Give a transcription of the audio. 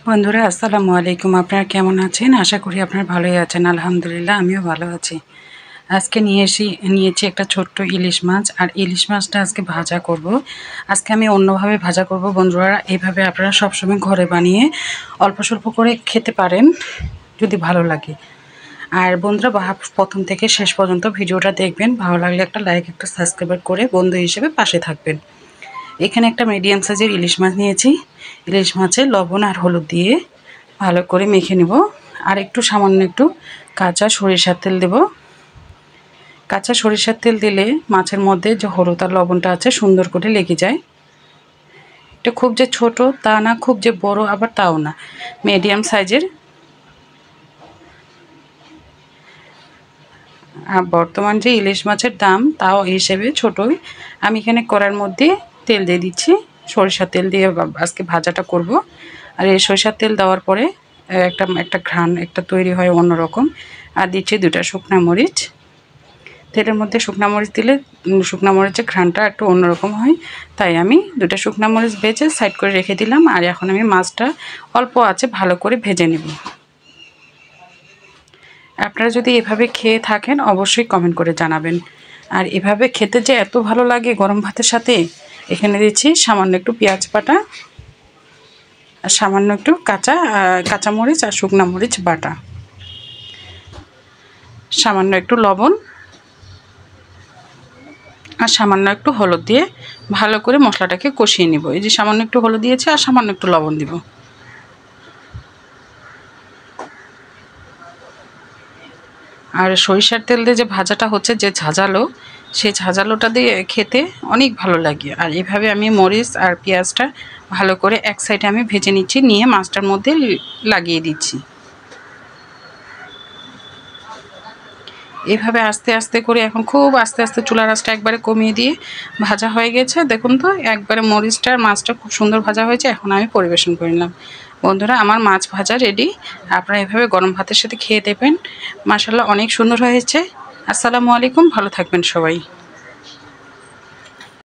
বন্ধুরা আসসালামু আলাইকুম। আপনারা কেমন আছেন? আশা করি আপনারা ভালোই আছেন। আলহামদুলিল্লাহ আমিও ভালো আছি। আজকে নিয়েছি একটা ছোট্ট ইলিশ মাছ, আর ইলিশ মাছটা আজকে ভাজা করব। আজকে আমি অন্যভাবে ভাজা করব। বন্ধুরা এইভাবে আপনারা সবসময় ঘরে বানিয়ে অল্প স্বল্প করে খেতে পারেন যদি ভালো লাগে। আর বন্ধুরা প্রথম থেকে শেষ পর্যন্ত ভিডিওটা দেখবেন। ভালো লাগলে একটা লাইক, একটা সাবস্ক্রাইব করে বন্ধু হিসেবে পাশে থাকবেন। এখানে একটা মিডিয়াম সাইজের ইলিশ মাছ নিয়েছি। ইলিশ মাছে লবণ আর হলুদ দিয়ে ভালো করে মেখে নেব। আর সামান্য একটু কাঁচা সরিষার তেল দেব। কাঁচা সরিষার তেল দিলে মাছের মধ্যে যে হলুদ আর লবণটা আছে সুন্দর করে লেগে যায়। এটা খুব যে ছোট তা না, খুব যে বড় আবার তাও না, মিডিয়াম সাইজের। আর বর্তমান যে ইলিশ মাছের দাম তাও হিসেবে ছোটই। আমি এখানে কড়ার মধ্যে তেল দিয়ে দিচ্ছি। সরিষার তেল দিয়ে আজকে ভাজাটা করব। আর এই সরিষার তেল দেওয়ার পরে একটা ঘ্রাণ তৈরি হয় অন্যরকম। আর দিচ্ছি 2টা শুকনো মরিচ। তেলের মধ্যে শুকনো মরিচ দিলে শুকনো মরিচের ঘ্রাণটা একটু অন্যরকম হয়, তাই আমি 2টা শুকনো মরিচ ভেজে সাইড করে রেখে দিলাম। আর এখন আমি মাছটা অল্প আছে ভালো করে ভেজে নেব। আপনারা যদি এভাবে খেয়ে থাকেন অবশ্যই কমেন্ট করে জানাবেন। আর এভাবে খেতে যে এত ভালো লাগে গরম ভাতের সাথে। এখানে দিচ্ছি সামান্য একটু পেঁয়াজ বাটা, আর সামান্য একটু কাঁচামরিচ আর শুকনো মরিচ বাটা, সামান্য একটু লবণ আর সামান্য একটু হলুদ দিয়ে ভালো করে মশলাটাকে কষিয়ে নিব। এই যে সামান্য একটু হলুদ দিয়েছি আর সামান্য একটু লবণ দিব। আর সরিষার তেল দিয়ে যে ভাজাটা হচ্ছে, যে ঝাঁঝালো, সেই ঝাঁঝালোটা দিয়ে খেতে অনেক ভালো লাগে। আর এভাবে আমি মরিচ আর পেঁয়াজটা ভালো করে এক সাইডে আমি ভেজে নিচ্ছি, নিয়ে মাছটার মধ্যে লাগিয়ে দিচ্ছি। এভাবে আস্তে আস্তে করে এখন খুব আস্তে আস্তে চুলার আঁচটা একবারে কমিয়ে দিয়ে ভাজা হয়ে গেছে। দেখুন তো একবারে মরিচটা আর মাছটা খুব সুন্দর ভাজা হয়েছে। এখন আমি পরিবেশন করে নিলাম। বন্ধুরা আমার মাছ ভাজা রেডি। আপনারা এভাবে গরম ভাতের সাথে খেয়ে দেবেন। মাশাআল্লাহ অনেক সুন্দর হয়েছে। আসসালামু আলাইকুম, ভালো থাকবেন সবাই।